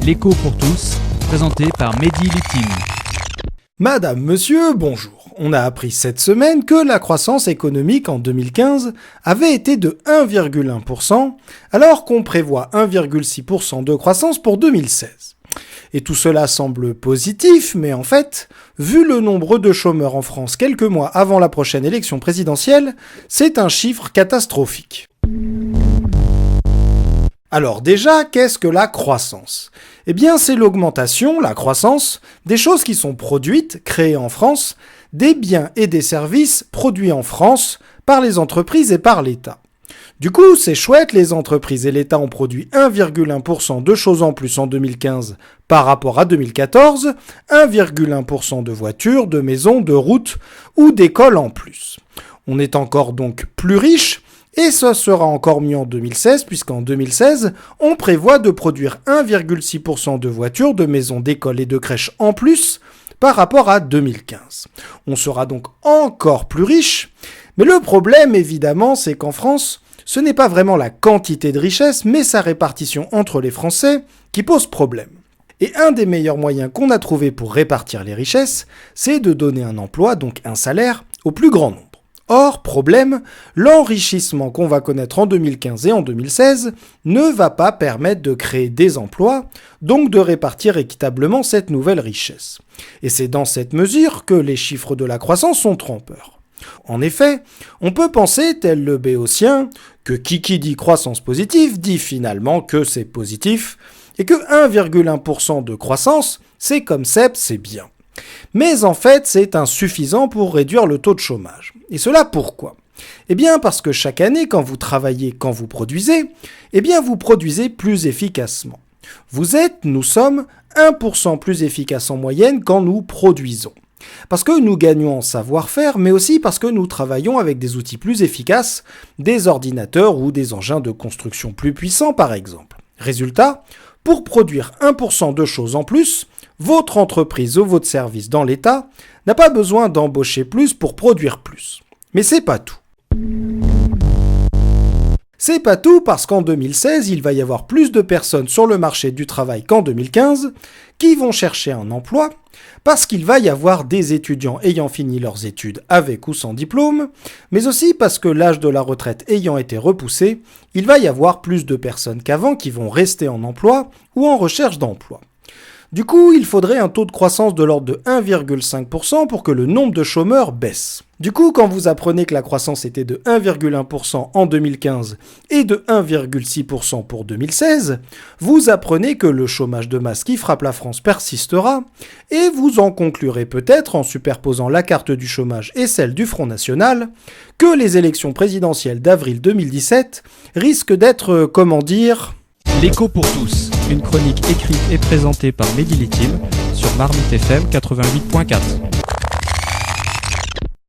L'écho pour tous, présenté par Mehdi Littin. Madame, monsieur, bonjour. On a appris cette semaine que la croissance économique en 2015 avait été de 1,1%, alors qu'on prévoit 1,6% de croissance pour 2016. Et tout cela semble positif, mais en fait, vu le nombre de chômeurs en France quelques mois avant la prochaine élection présidentielle, c'est un chiffre catastrophique. Alors déjà, qu'est-ce que la croissance ? Eh bien, c'est l'augmentation, la croissance, des choses qui sont produites, créées en France, des biens et des services produits en France par les entreprises et par l'État. Du coup, c'est chouette, les entreprises et l'État ont produit 1,1% de choses en plus en 2015 par rapport à 2014, 1,1% de voitures, de maisons, de routes ou d'écoles en plus. On est encore donc plus riche. Et ça sera encore mieux en 2016, puisqu'en 2016, on prévoit de produire 1,6% de voitures, de maisons, d'écoles et de crèches en plus par rapport à 2015. On sera donc encore plus riche, mais le problème évidemment, c'est qu'en France, ce n'est pas vraiment la quantité de richesse, mais sa répartition entre les Français qui pose problème. Et un des meilleurs moyens qu'on a trouvé pour répartir les richesses, c'est de donner un emploi, donc un salaire, au plus grand nombre. Or, problème, l'enrichissement qu'on va connaître en 2015 et en 2016 ne va pas permettre de créer des emplois, donc de répartir équitablement cette nouvelle richesse. Et c'est dans cette mesure que les chiffres de la croissance sont trompeurs. En effet, on peut penser, tel le béotien, que qui dit croissance positive dit finalement que c'est positif, et que 1,1% de croissance, c'est comme c'est bien. Mais en fait, c'est insuffisant pour réduire le taux de chômage. Et cela pourquoi ? Eh bien parce que chaque année, quand vous travaillez, quand vous produisez, eh bien vous produisez plus efficacement. Nous sommes 1% plus efficaces en moyenne quand nous produisons. Parce que nous gagnons en savoir-faire, mais aussi parce que nous travaillons avec des outils plus efficaces, des ordinateurs ou des engins de construction plus puissants par exemple. Résultat, pour produire 1% de choses en plus, votre entreprise ou votre service dans l'État n'a pas besoin d'embaucher plus pour produire plus. Mais c'est pas tout. C'est pas tout parce qu'en 2016, il va y avoir plus de personnes sur le marché du travail qu'en 2015 qui vont chercher un emploi, parce qu'il va y avoir des étudiants ayant fini leurs études avec ou sans diplôme, mais aussi parce que l'âge de la retraite ayant été repoussé, il va y avoir plus de personnes qu'avant qui vont rester en emploi ou en recherche d'emploi. Du coup, il faudrait un taux de croissance de l'ordre de 1,5% pour que le nombre de chômeurs baisse. Du coup, quand vous apprenez que la croissance était de 1,1% en 2015 et de 1,6% pour 2016, vous apprenez que le chômage de masse qui frappe la France persistera, et vous en conclurez peut-être, en superposant la carte du chômage et celle du Front National, que les élections présidentielles d'avril 2017 risquent d'être, L'écho pour tous, une chronique écrite et présentée par Mehdi Littin sur Marmite FM 88.4.